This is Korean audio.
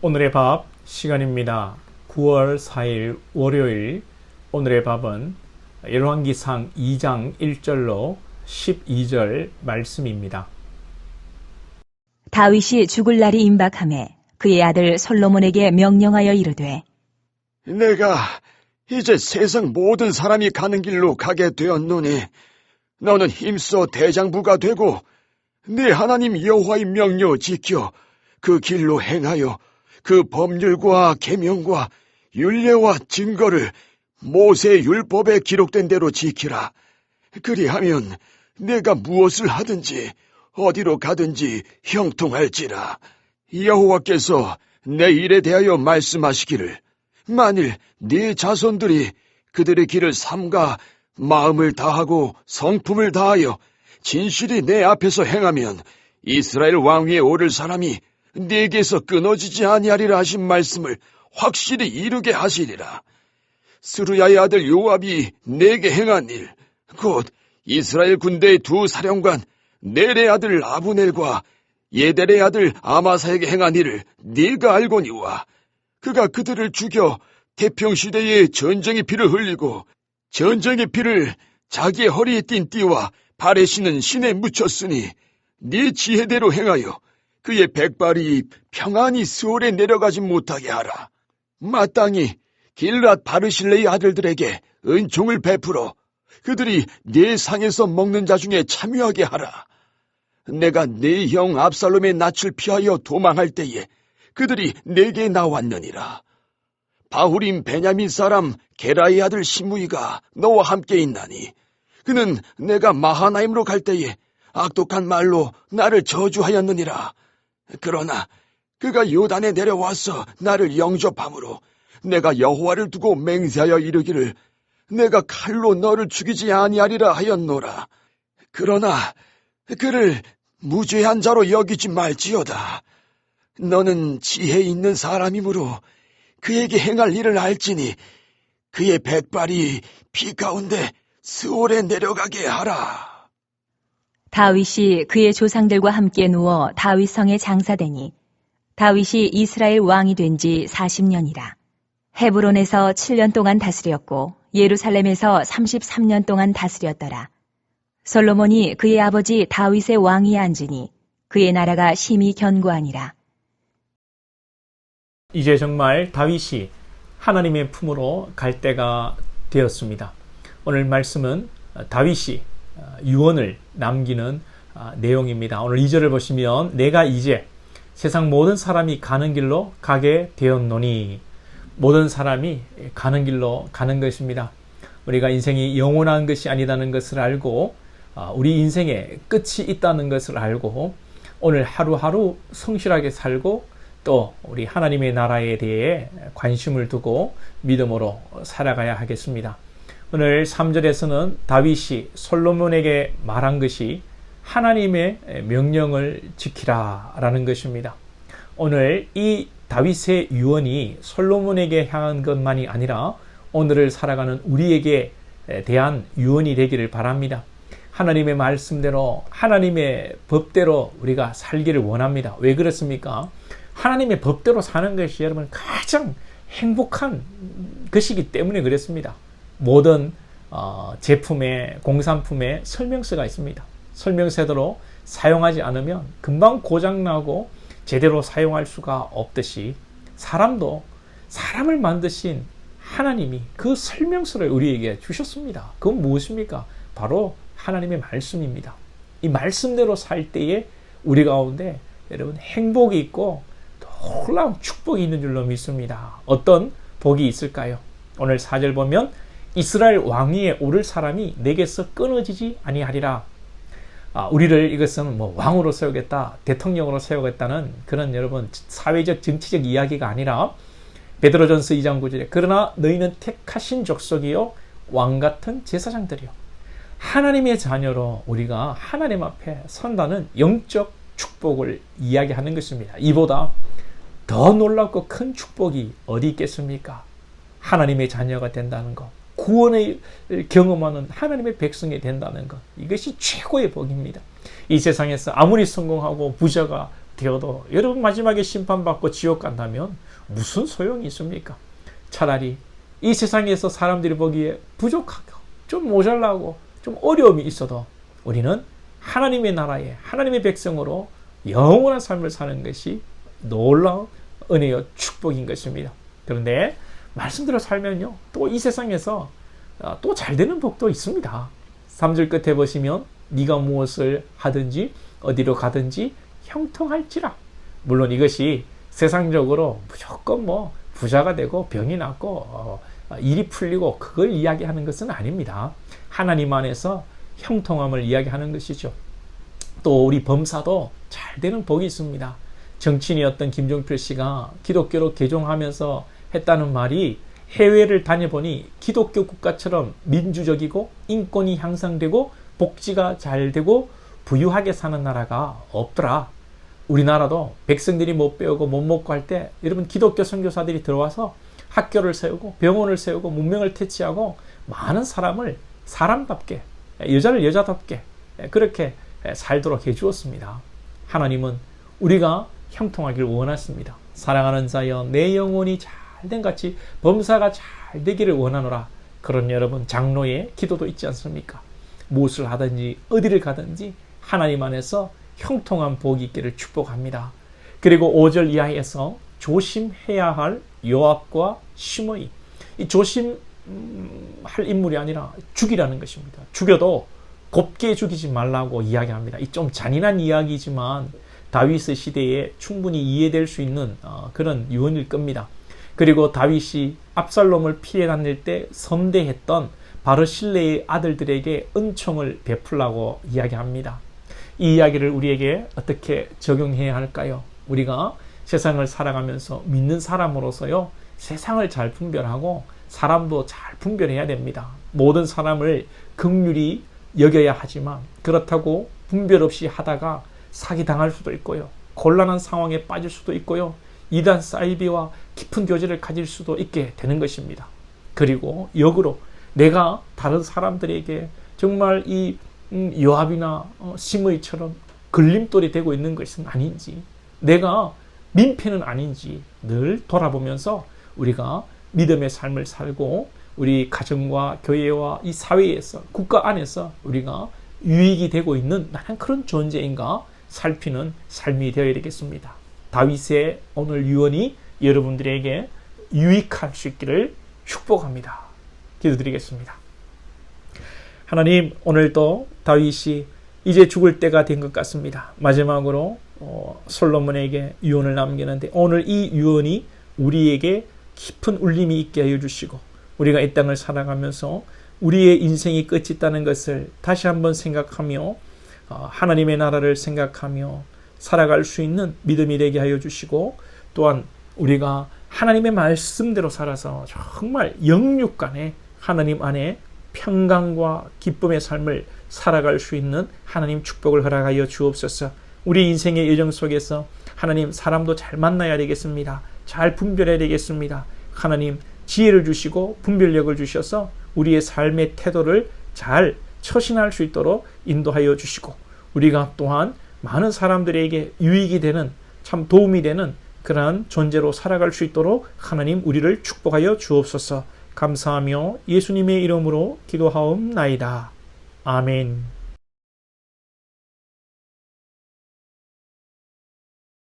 오늘의 밥 시간입니다. 9월 4일 월요일 오늘의 밥은 열왕기상 2장 1절로 12절 말씀입니다. 다윗이 죽을 날이 임박하매 그의 아들 솔로몬에게 명령하여 이르되 내가 이제 세상 모든 사람이 가는 길로 가게 되었노니 너는 힘써 대장부가 되고 네 하나님 여호와의 명령 지켜 그 길로 행하여 그 법률과 계명과 율례와 증거를 모세의 율법에 기록된 대로 지키라. 그리하면 내가 무엇을 하든지 어디로 가든지 형통할지라. 여호와께서 내 일에 대하여 말씀하시기를 만일 네 자손들이 그들의 길을 삼가 마음을 다하고 성품을 다하여 진실이 내 앞에서 행하면 이스라엘 왕위에 오를 사람이 네게서 끊어지지 아니하리라 하신 말씀을 확실히 이루게 하시리라. 스루야의 아들 요압이 내게 행한 일, 곧 이스라엘 군대의 두 사령관 넬의 아들 아브넬과 예델의 아들 아마사에게 행한 일을 네가 알거니와 그가 그들을 죽여 태평시대에 전쟁의 피를 흘리고 전쟁의 피를 자기의 허리에 띤 띠와 발에 신은 신에 묻혔으니 네 지혜대로 행하여 그의 백발이 평안히 스올에 내려가지 못하게 하라. 마땅히 길랏 바르실레의 아들들에게 은총을 베풀어 그들이 네 상에서 먹는 자 중에 참여하게 하라. 내가 네 형 압살롬의 낯을 피하여 도망할 때에 그들이 내게 나왔느니라. 바후림 베냐민 사람 게라의 아들 시므이가 너와 함께 있나니 그는 내가 마하나임으로 갈 때에 악독한 말로 나를 저주하였느니라. 그러나 그가 요단에 내려와서 나를 영접함으로 내가 여호와를 두고 맹세하여 이르기를 내가 칼로 너를 죽이지 아니하리라 하였노라. 그러나 그를 무죄한 자로 여기지 말지어다. 너는 지혜 있는 사람이므로 그에게 행할 일을 알지니 그의 백발이 피 가운데 스올에 내려가게 하라. 다윗이 그의 조상들과 함께 누워 다윗성에 장사되니 다윗이 이스라엘 왕이 된 지 40년이라. 헤브론에서 7년 동안 다스렸고 예루살렘에서 33년 동안 다스렸더라. 솔로몬이 그의 아버지 다윗의 왕위에 앉으니 그의 나라가 심히 견고하니라. 이제 정말 다윗이 하나님의 품으로 갈 때가 되었습니다. 오늘 말씀은 다윗이 유언을 남기는 내용입니다. 오늘 2절을 보시면 내가 이제 세상 모든 사람이 가는 길로 가게 되었노니 모든 사람이 가는 길로 가는 것입니다. 우리가 인생이 영원한 것이 아니라는 것을 알고 우리 인생에 끝이 있다는 것을 알고 오늘 하루하루 성실하게 살고 또 우리 하나님의 나라에 대해 관심을 두고 믿음으로 살아가야 하겠습니다. 오늘 3절에서는 다윗이 솔로몬에게 말한 것이 하나님의 명령을 지키라 라는 것입니다. 오늘 이 다윗의 유언이 솔로몬에게 향한 것만이 아니라 오늘을 살아가는 우리에게 대한 유언이 되기를 바랍니다. 하나님의 말씀대로 하나님의 법대로 우리가 살기를 원합니다. 왜 그렇습니까? 하나님의 법대로 사는 것이 여러분 가장 행복한 것이기 때문에 그렇습니다. 모든 제품에 공산품에 설명서가 있습니다. 설명서대로 사용하지 않으면 금방 고장나고 제대로 사용할 수가 없듯이 사람도 사람을 만드신 하나님이 그 설명서를 우리에게 주셨습니다. 그건 무엇입니까? 바로 하나님의 말씀입니다. 이 말씀대로 살 때에 우리 가운데 여러분 행복이 있고 놀라운 축복이 있는 줄로 믿습니다. 어떤 복이 있을까요? 오늘 4절 보면 이스라엘 왕위에 오를 사람이 내게서 끊어지지 아니하리라. 우리를 이것은 왕으로 세우겠다, 대통령으로 세우겠다는 그런 여러분 사회적 정치적 이야기가 아니라 베드로전서 2장 9절에 그러나 너희는 택하신 족속이요 왕같은 제사장들이요 하나님의 자녀로 우리가 하나님 앞에 선다는 영적 축복을 이야기하는 것입니다. 이보다 더 놀랍고 큰 축복이 어디 있겠습니까? 하나님의 자녀가 된다는 것, 구원을 경험하는 하나님의 백성이 된다는 것, 이것이 최고의 복입니다. 이 세상에서 아무리 성공하고 부자가 되어도 여러분 마지막에 심판받고 지옥 간다면 무슨 소용이 있습니까? 차라리 이 세상에서 사람들이 보기에 부족하고 좀 모자라고 좀 어려움이 있어도 우리는 하나님의 나라에 하나님의 백성으로 영원한 삶을 사는 것이 놀라운 은혜요 축복인 것입니다. 그런데 말씀대로 살면요 또 이 세상에서 또 잘 되는 복도 있습니다. 3절 끝에 보시면 네가 무엇을 하든지 어디로 가든지 형통할지라. 물론 이것이 세상적으로 무조건 뭐 부자가 되고 병이 낫고 일이 풀리고 그걸 이야기하는 것은 아닙니다. 하나님 안에서 형통함을 이야기하는 것이죠. 또 우리 범사도 잘 되는 복이 있습니다. 정치인이었던 김종필 씨가 기독교로 개종하면서 했다는 말이 해외를 다녀보니 기독교 국가처럼 민주적이고 인권이 향상되고 복지가 잘 되고 부유하게 사는 나라가 없더라. 우리나라도 백성들이 못 배우고 못 먹고 할 때 여러분 기독교 선교사들이 들어와서 학교를 세우고 병원을 세우고 문명을 퇴치하고 많은 사람을 사람답게 여자를 여자답게 그렇게 살도록 해주었습니다. 하나님은 우리가 형통하기를 원하십니다. 사랑하는 자여 내 영혼이 잘된 같이 범사가 잘 되기를 원하노라. 그런 여러분 장로의 기도도 있지 않습니까? 무엇을 하든지 어디를 가든지 하나님 안에서 형통한 복이 있기를 축복합니다. 그리고 5절 이하에서 조심해야 할 요압과 시므이, 이 조심할 인물이 아니라 죽이라는 것입니다. 죽여도 곱게 죽이지 말라고 이야기합니다. 이 좀 잔인한 이야기지만 다윗의 시대에 충분히 이해될 수 있는 그런 유언일 겁니다. 그리고 다윗이 압살롬을 피해 다닐 때 선대했던 바르실레의 아들들에게 은총을 베풀라고 이야기합니다. 이 이야기를 우리에게 어떻게 적용해야 할까요? 우리가 세상을 살아가면서 믿는 사람으로서요, 세상을 잘 분별하고 사람도 잘 분별해야 됩니다. 모든 사람을 긍휼히 여겨야 하지만 그렇다고 분별 없이 하다가 사기당할 수도 있고요. 곤란한 상황에 빠질 수도 있고요. 이단 사이비와 깊은 교제를 가질 수도 있게 되는 것입니다. 그리고 역으로 내가 다른 사람들에게 정말 이 요압이나 시므이처럼 걸림돌이 되고 있는 것은 아닌지, 내가 민폐는 아닌지 늘 돌아보면서 우리가 믿음의 삶을 살고 우리 가정과 교회와 이 사회에서 국가 안에서 우리가 유익이 되고 있는 나는 그런 존재인가 살피는 삶이 되어야 되겠습니다. 다윗의 오늘 유언이 여러분들에게 유익할 수 있기를 축복합니다. 기도드리겠습니다. 하나님, 오늘도 다윗이 이제 죽을 때가 된 것 같습니다. 마지막으로 솔로몬에게 유언을 남기는데 오늘 이 유언이 우리에게 깊은 울림이 있게 하여 주시고 우리가 이 땅을 살아가면서 우리의 인생이 끝이 있다는 것을 다시 한번 생각하며 하나님의 나라를 생각하며 살아갈 수 있는 믿음이 되게 하여 주시고 또한 우리가 하나님의 말씀대로 살아서 정말 영육간에 하나님 안에 평강과 기쁨의 삶을 살아갈 수 있는 하나님 축복을 허락하여 주옵소서. 우리 인생의 여정 속에서 하나님 사람도 잘 만나야 되겠습니다. 잘 분별해야 되겠습니다. 하나님 지혜를 주시고 분별력을 주셔서 우리의 삶의 태도를 잘 처신할 수 있도록 인도하여 주시고 우리가 또한 많은 사람들에게 유익이 되는 참 도움이 되는 그러한 존재로 살아갈 수 있도록 하나님 우리를 축복하여 주옵소서. 감사하며 예수님의 이름으로 기도하옵나이다. 아멘.